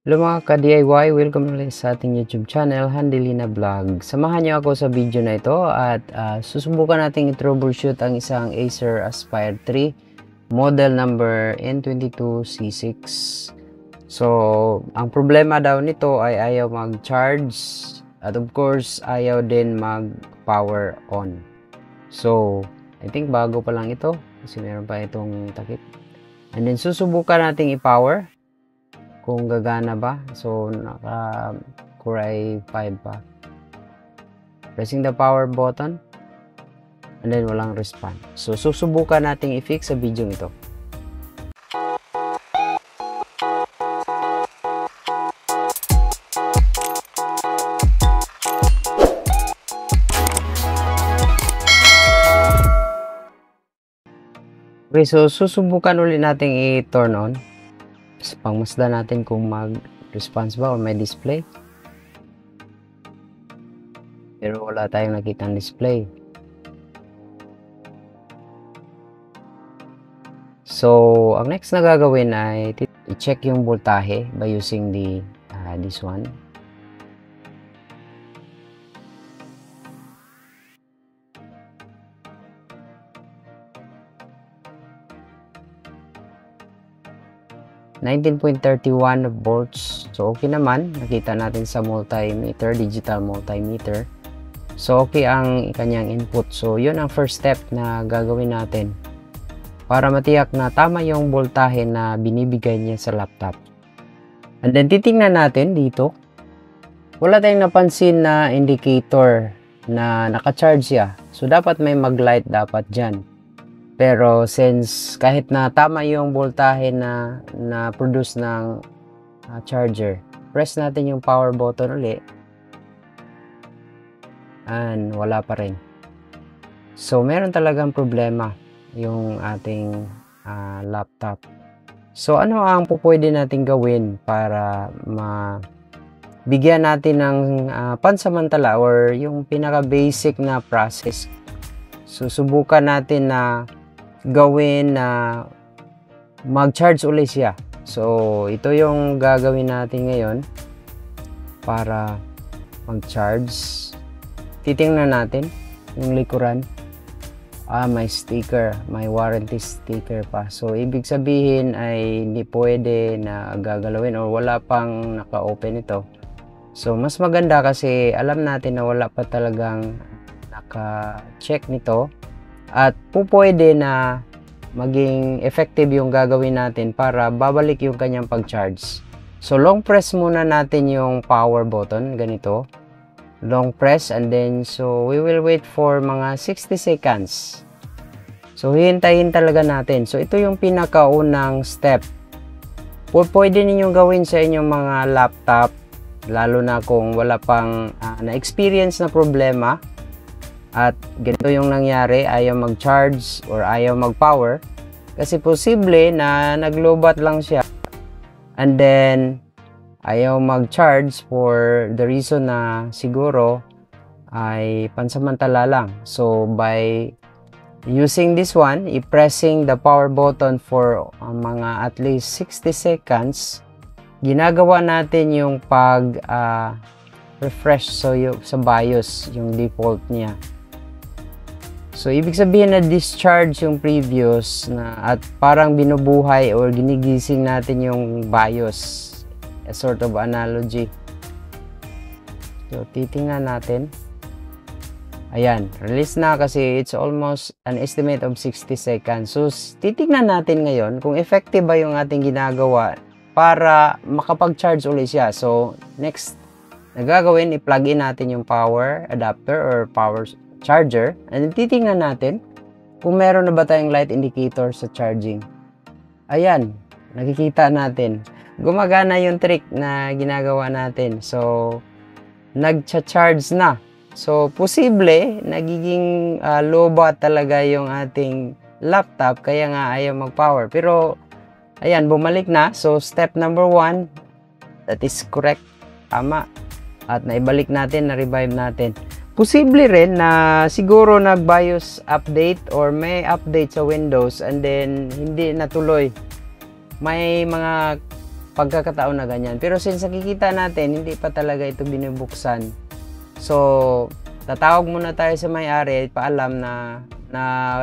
Hello mga ka-DIY, welcome ulit sa ating YouTube channel, Handilina Vlog. Samahan niyo ako sa video na ito at susubukan natin i-troubleshoot ang isang Acer Aspire 3 model number N22C6. So, ang problema daw nito ay ayaw mag-charge at of course ayaw din mag-power on. So, I think bago pa lang ito kasi meron pa itong takip. And then susubukan nating i-power kung gagana ba. So naka Core i5 pa. Pressing the power button and then walang response. So susubukan nating i-fix sa video ito. Okay, so susubukan ulit nating i-turn on. Pangmasdan natin kung mag-response ba o may display. Pero wala tayong nakitang display. So, ang next na gagawin ay i-check yung voltahe by using this one. (19.31 volts). So, okay naman. Nakita natin sa multimeter, digital multimeter. So, okay ang kanyang input. So, yun ang first step na gagawin natin para matiyak na tama yung voltahe na binibigay niya sa laptop. And then, titingnan natin dito. Wala tayong napansin na indicator na naka-charge siya. So, dapat may mag-light dapat dyan. Pero since kahit na tama yung voltahe na produce ng charger, press natin yung power button ulit and wala pa rin. So meron talagang problema yung ating laptop. So ano ang pwede natin gawin para bigyan natin ng pansamantala or yung pinaka basic na process? Susubukan natin na gawin na mag-charge ulit siya. So, ito yung gagawin natin ngayon para mag-charge. Titingnan natin yung likuran. May sticker, may warranty sticker pa. So, ibig sabihin ay hindi pwede na gagalawin or wala pang naka-open ito. So, mas maganda kasi alam natin na wala pa talagang naka-check nito. At pwede na maging effective yung gagawin natin para babalik yung kanyang pag-charge. So, long press muna natin yung power button. Ganito. Long press and then, so, we will wait for mga 60 seconds. So, hihintayin talaga natin. So, ito yung pinakaunang step. Pwede ninyong gawin sa inyong mga laptop, lalo na kung wala pang na-experience na problema. At ganito yung nangyari, ayaw mag-charge or ayaw mag-power. Kasi posible na naglobat lang siya. And then, ayaw mag-charge for the reason na siguro ay pansamantala lang. So, by using this one, i-pressing the power button for mga at least 60 seconds, ginagawa natin yung refresh sa BIOS, yung default niya. So, ibig sabihin na discharge yung previous at parang binubuhay or ginigising natin yung BIOS. A sort of analogy. So, titingnan natin. Ayan, release na kasi it's almost an estimate of 60 seconds. So, titingnan natin ngayon kung effective ba yung ating ginagawa para makapag-charge ulit siya. So, next na gagawin, i-plug in natin yung power adapter or power charger and titingnan natin kung meron na ba tayong light indicator sa charging. Ayan, nakikita natin. Gumagana yung trick na ginagawa natin. So, nagcha-charge na. So, posible, nagiging lobat talaga yung ating laptop kaya nga ayaw mag-power. Pero, ayan, bumalik na. So, step number 1, that is correct. Tama. At naibalik natin, na-revive natin. Posible rin na siguro nag-BIOS update or may update sa Windows and then hindi natuloy. May mga pagkakataon na ganyan. Pero since nakikita natin, hindi pa talaga ito binubuksan. So, tatawag muna tayo sa may-ari, paalam na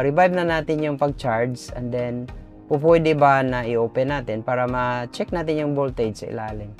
revive na natin yung pag-charge, and then pwede ba na i-open natin para ma-check natin yung voltage sa ilalim.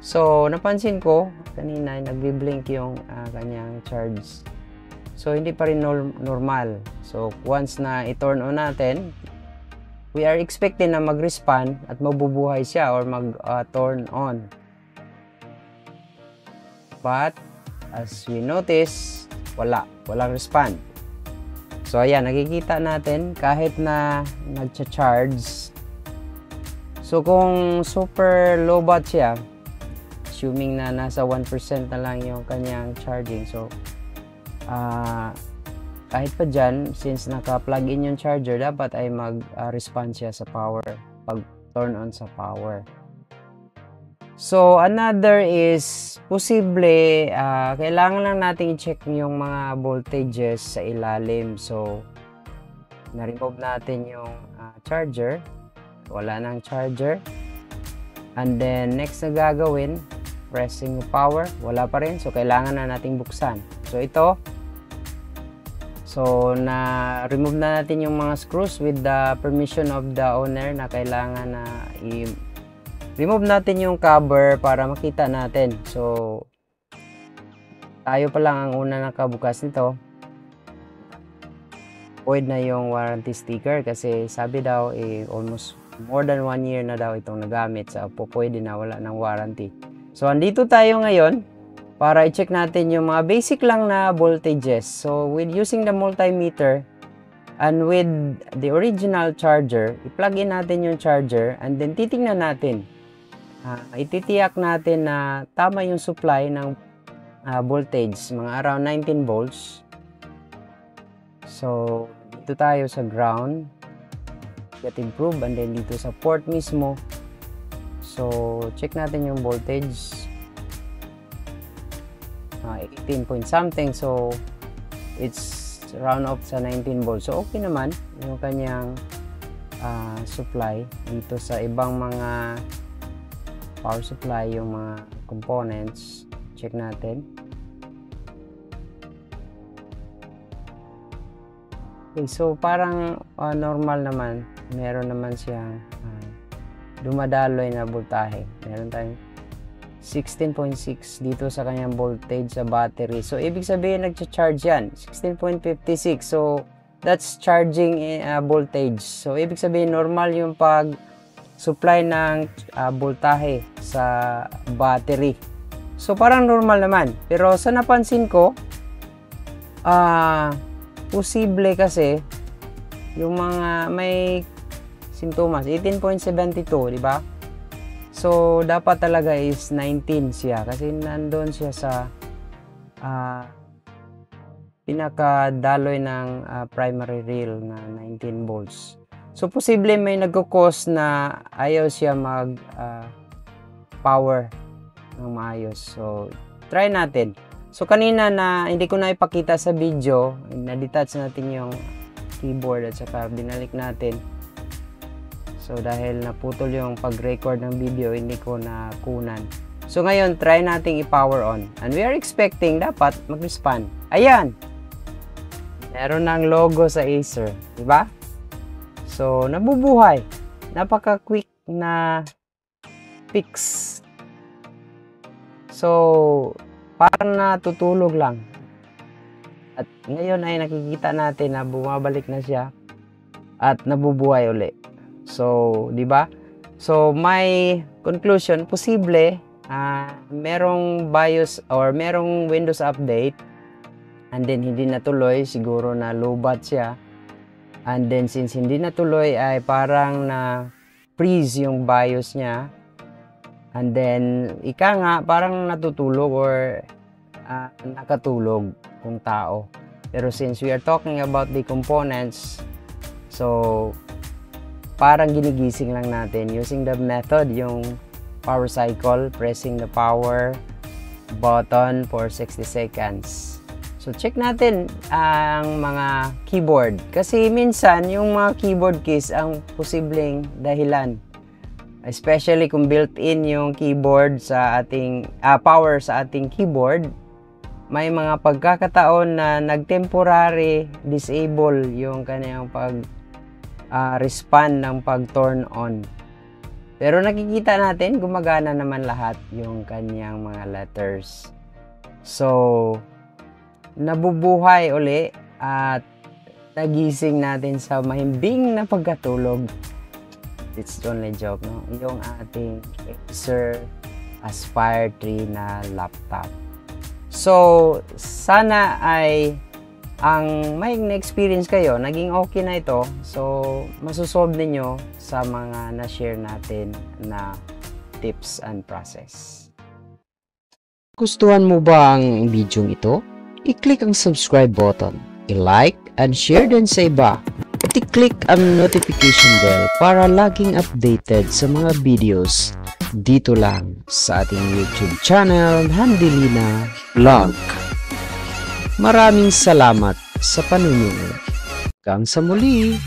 So, napansin ko, kanina nagbi-blink yung kanyang charge. So, hindi pa rin normal. So, once na i-turn on natin, we are expecting na mag-respond at mabubuhay siya or mag-turn on. But, as we notice, walang respond. So, ayan, nakikita natin kahit na nag-charge. So, kung super low bat siya, assuming na nasa 1% na lang yung kanyang charging. So, kahit pa dyan, since naka-plug in yung charger, dapat ay mag-respond siya sa power, pag turn on sa power. So, another is, posible, kailangan lang natin i-check yung mga voltages sa ilalim. So, na-remove natin yung charger. Wala nang charger. And then, next na gagawin, pressing yung power. Wala pa rin. So, kailangan na nating buksan. So, ito. So, na-remove na natin yung mga screws with the permission of the owner na kailangan na remove natin yung cover para makita natin. So, tayo pa lang ang una nakabukas nito. Void na yung warranty sticker kasi sabi daw almost more than 1 year na daw itong nagamit. So, pwede na wala ng warranty. So, andito tayo ngayon para i-check natin yung mga basic lang na voltages. So, with using the multimeter and with the original charger, i-plug in natin yung charger and then titingnan natin. Ititiyak natin na tama yung supply ng voltage, mga around 19 volts. So, dito tayo sa ground, get improve, and then dito sa port mismo. So, check natin yung voltage. 18 point something. So, it's round off sa 19 volts. So, okay naman yung kanyang supply. Dito sa ibang mga power supply, yung mga components, check natin. Okay, so parang normal naman. Meron naman siyang dumadaloy na voltahe. Meron tayong 16.6 dito sa kanyang voltage sa battery. So, ibig sabihin nagcha-charge yan. 16.56. So, that's charging voltage. So, ibig sabihin normal yung pag-supply ng voltahe sa battery. So, parang normal naman. Pero sa napansin ko, posible kasi yung mga may sintomas, 18.72, di ba? So, dapat talaga is 19 siya kasi nandun siya sa pinakadaloy ng primary rail na 19 volts. So, posible may nagkukos na ayaw siya mag-power ng maayos. So, try natin. So, kanina na hindi ko na ipakita sa video, na-detach natin yung keyboard at saka binalik natin. So, dahil naputol yung pag-record ng video, hindi ko nakunan. So, ngayon, try nating i-power on. And we are expecting dapat mag-respond. Ayan! Meron ng logo sa Acer. Diba? So, nabubuhay. Napaka-quick na fix. So, parang natutulog lang. At ngayon ay nakikita natin na bumabalik na siya at nabubuhay uli. So, di ba? So, my conclusion, posible merong BIOS or merong Windows update and then hindi natuloy, siguro na lowbat siya. And then since hindi natuloy ay parang na freeze yung BIOS niya. And then ika nga parang natutulog or nakatulog kung tao. Pero since we are talking about the components, so parang ginigising lang natin using the method, yung power cycle, pressing the power button for 60 seconds. So, check natin ang mga keyboard. Kasi minsan, yung mga keyboard keys ang posibleng dahilan. especially kung built-in yung keyboard sa ating power sa ating keyboard, may mga pagkakataon na nag-temporary disable yung kanyang respond ng pag-turn on. Pero nakikita natin gumagana naman lahat yung kanyang mga letters. So, nabubuhay uli at nagising natin sa mahimbing na pagkatulog. It's only joke, no? Yung ating Acer Aspire 3 na laptop. So, sana ay ang may na-experience kayo, naging okay na ito. So, masusolve ninyo sa mga na-share natin na tips and process. Gustuhan mo ba ang video ito? I-click ang subscribe button, i-like and share din sa iba. At i-click ang notification bell para laging updated sa mga videos dito lang sa ating YouTube channel, Handelina Vlog. Maraming salamat sa panunood. Hanggang sa muli!